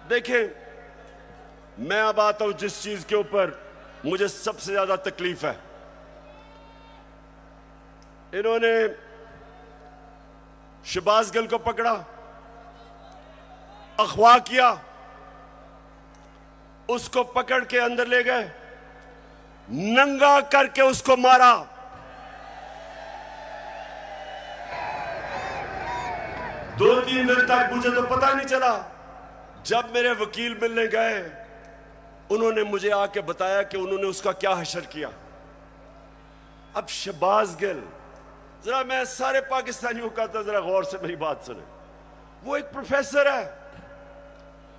देखें, मैं अब आता हूं जिस चीज के ऊपर मुझे सबसे ज्यादा तकलीफ है। इन्होंने शहबाज गिल को पकड़ा, अगवा किया, उसको पकड़ के अंदर ले गए, नंगा करके उसको मारा। दो तीन दिन तक मुझे तो पता नहीं चला। जब मेरे वकील मिलने गए, उन्होंने मुझे आके बताया कि उन्होंने उसका क्या हशर किया। अब शहबाज गिल, जरा मैं सारे पाकिस्तानियों का तो जरा गौर से मेरी बात सुने। वो एक प्रोफेसर है,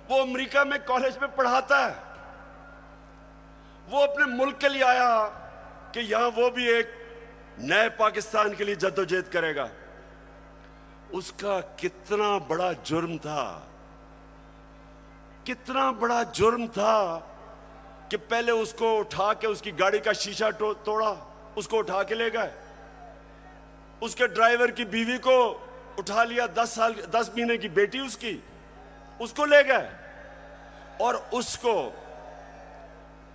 वो अमेरिका में कॉलेज में पढ़ाता है। वो अपने मुल्क के लिए आया कि यहां वो भी एक नए पाकिस्तान के लिए जद्दोजहद करेगा। उसका कितना बड़ा जुर्म था, कितना बड़ा जुर्म था कि पहले उसको उठा के उसकी गाड़ी का शीशा तोड़ा, उसको उठा के ले गए। उसके ड्राइवर की बीवी को उठा लिया, 10 महीने की बेटी उसकी, उसको ले गए और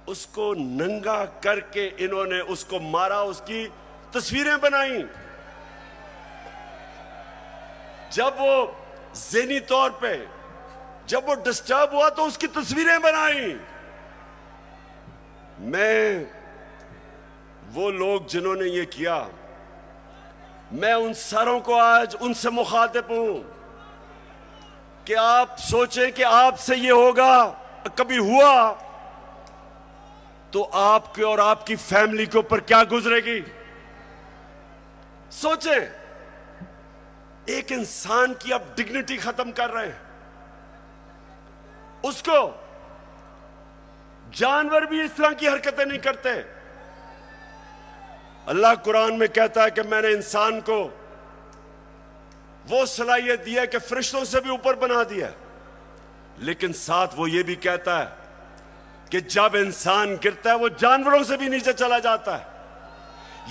उसको नंगा करके इन्होंने उसको मारा, उसकी तस्वीरें बनाई। जब वो ज़हनी तौर पे जब वो डिस्टर्ब हुआ तो उसकी तस्वीरें बनाई। मैं, वो लोग जिन्होंने ये किया, मैं उन सारों को आज उनसे मुखातिब हूं कि आप सोचें कि आपसे ये होगा, कभी हुआ तो आपके और आपकी फैमिली के ऊपर क्या गुजरेगी। सोचें, एक इंसान की आप डिग्निटी खत्म कर रहे हैं। उसको, जानवर भी इस तरह की हरकतें नहीं करते। अल्लाह कुरान में कहता है कि मैंने इंसान को वो सलाहियत दी है कि फरिश्तों से भी ऊपर बना दिया, लेकिन साथ वो ये भी कहता है कि जब इंसान गिरता है वो जानवरों से भी नीचे चला जाता है।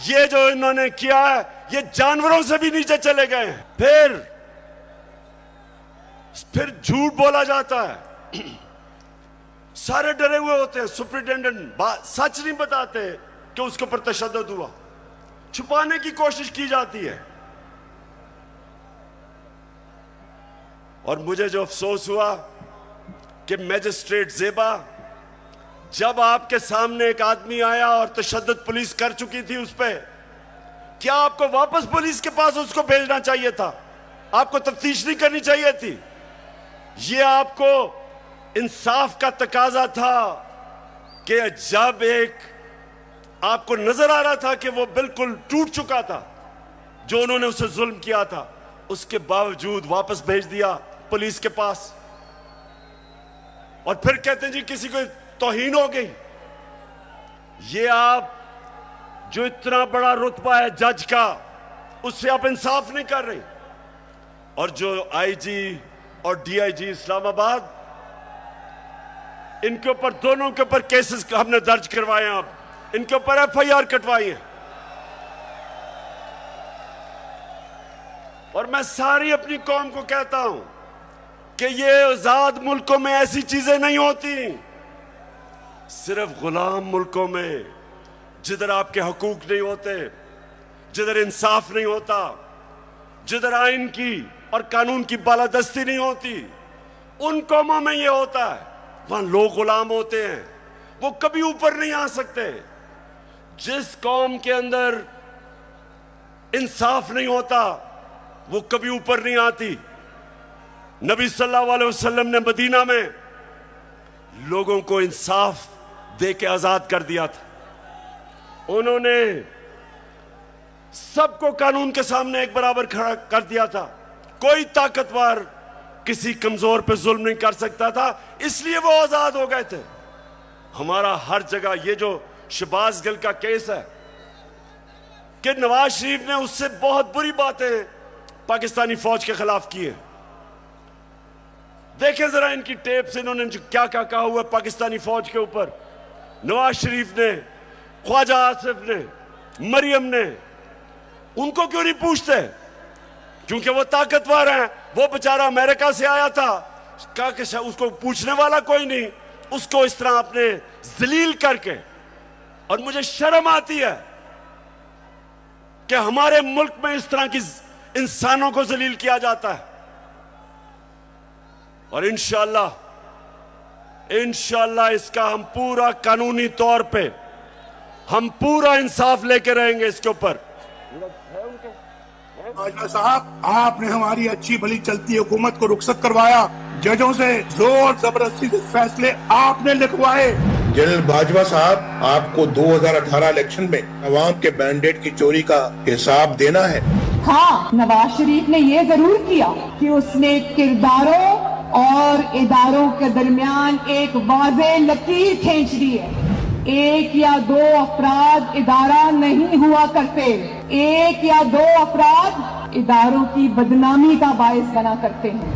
ये जो इन्होंने किया है, ये जानवरों से भी नीचे चले गए हैं। फिर झूठ बोला जाता है, सारे डरे हुए होते हैं। सुपरिटेंडेंट सच नहीं बताते कि उसके ऊपर तशद्दुद हुआ, छुपाने की कोशिश की जाती है। और मुझे जो अफसोस हुआ कि मैजिस्ट्रेट ज़ेबा, जब आपके सामने एक आदमी आया और तशद्दुद पुलिस कर चुकी थी उस पर, क्या आपको वापस पुलिस के पास उसको भेजना चाहिए था? आपको तफ्तीश नहीं करनी चाहिए थी? ये आपको इंसाफ का तकाजा था कि जब एक आपको नजर आ रहा था कि वो बिल्कुल टूट चुका था, जो उन्होंने उसे जुल्म किया था, उसके बावजूद वापस भेज दिया पुलिस के पास। और फिर कहते हैं जी किसी को तौहीन हो गई। ये आप, जो इतना बड़ा रुतबा है जज का, उससे आप इंसाफ नहीं कर रहे। और जो आईजी और डीआईजी इस्लामाबाद, इनके ऊपर, दोनों के ऊपर केसेस हमने दर्ज करवाए हैं, अब इनके ऊपर एफआईआर कटवाई है। और मैं सारी अपनी कौम को कहता हूं कि ये आजाद मुल्कों में ऐसी चीजें नहीं होती। सिर्फ गुलाम मुल्कों में, जिधर आपके हकूक नहीं होते, जिधर इंसाफ नहीं होता, जिधर आइन की और कानून की बालादस्ती नहीं होती, उन कौमों में यह होता है। वहां लोग गुलाम होते हैं, वो कभी ऊपर नहीं आ सकते। जिस कौम के अंदर इंसाफ नहीं होता, वो कभी ऊपर नहीं आती। नबी सल्लल्लाहु अलैहि वसल्लम ने मदीना में लोगों को इंसाफ दे के आजाद कर दिया था। उन्होंने सबको कानून के सामने एक बराबर खड़ा कर दिया था। कोई ताकतवर किसी कमजोर पे जुल्म नहीं कर सकता था, इसलिए वो आजाद हो गए थे। हमारा हर जगह ये जो शहबाज गिल का केस है कि नवाज शरीफ ने उससे बहुत बुरी बातें पाकिस्तानी फौज के खिलाफ की है। देखें जरा इनकी टेप से इन्होंने क्या क्या कहा हुआ पाकिस्तानी फौज के ऊपर। नवाज शरीफ ने, ख्वाजा आसिफ ने, मरियम ने, उनको क्यों नहीं पूछते? क्योंकि वो ताकतवर हैं। वो बेचारा अमेरिका से आया था, उसको पूछने वाला कोई नहीं, उसको इस तरह आपने जलील करके, और मुझे शर्म आती है कि हमारे मुल्क में इस तरह की इंसानों को जलील किया जाता है। और इंशाअल्लाह इसका हम पूरा कानूनी तौर पे हम पूरा इंसाफ लेके रहेंगे इसके ऊपर। बाजवा साहब, आपने हमारी अच्छी भली चलती हुकूमत को रुखसत करवाया, जजों से जोर जबरदस्ती से फैसले आपने लिखवाए। जनरल बाजवा साहब, आपको 2018 इलेक्शन में अवाम के मैंडेट की चोरी का हिसाब देना है। हाँ, नवाज शरीफ ने ये जरूर किया कि उसने किरदारों और इदारों के दरमियान एक वाज़े लकीर खींच दी है। एक या दो अफराद इदारा नहीं हुआ करते, एक या दो अफराद इदारों की बदनामी का बायस बना करते हैं।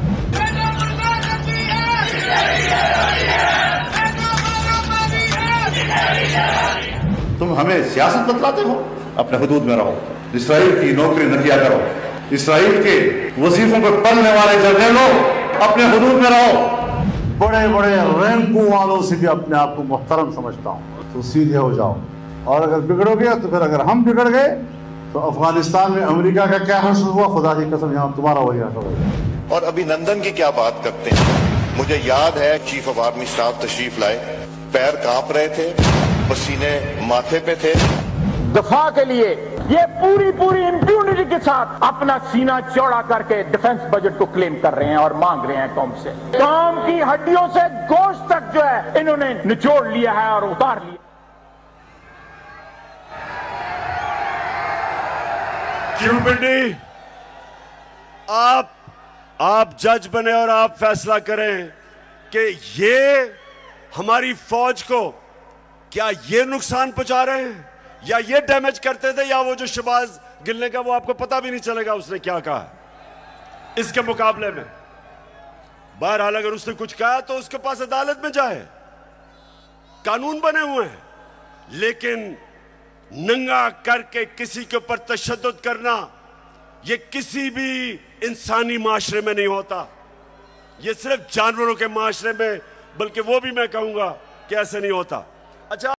तुम हमें सियासत बतलाते हो, अपने हुदूद में रहो। इसराइल की नौकरी न किया करो, इसराइल के वजीफों पर पढ़ने वाले जर्नलों अपने हुदूद में रहो। बड़े बड़े रैंकों वालों से भी अपने आप को मुहतरम समझता हूँ, तो सीधे हो जाओ। और अगर बिगड़ोगे तो फिर अगर हम बिगड़ गए तो अफगानिस्तान में अमेरिका का क्या हश्र हुआ, खुदा की कसम यहाँ तुम्हारा वही हश्र होगा। और अभिनंदन की क्या बात करते हैं। मुझे याद है चीफ ऑफ आर्मी स्टाफ तशरीफ लाए, पैर कांप रहे थे, पसीने माथे पे थे। दफा के लिए ये पूरी इंप्यूनिटी के साथ अपना सीना चौड़ा करके डिफेंस बजट को क्लेम कर रहे हैं और मांग रहे हैं कौम से। कौम की हड्डियों से गोश्त तक जो है इन्होंने निचोड़ लिया है और उतार लिया। क्यों बिल्डी, आप जज बने और आप फैसला करें कि ये हमारी फौज को क्या ये नुकसान पहुंचा रहे हैं या ये डैमेज करते थे, या वो जो शहबाज गिल का वो आपको पता भी नहीं चलेगा उसने क्या कहा इसके मुकाबले में। बहरहाल अगर उसने कुछ कहा तो उसके पास अदालत में जाए, कानून बने हुए हैं। लेकिन नंगा करके किसी के ऊपर तशद्दुद करना ये किसी भी इंसानी माशरे में नहीं होता, ये सिर्फ जानवरों के माशरे में, बल्कि वो भी मैं कहूंगा कि ऐसे नहीं होता। अच्छा।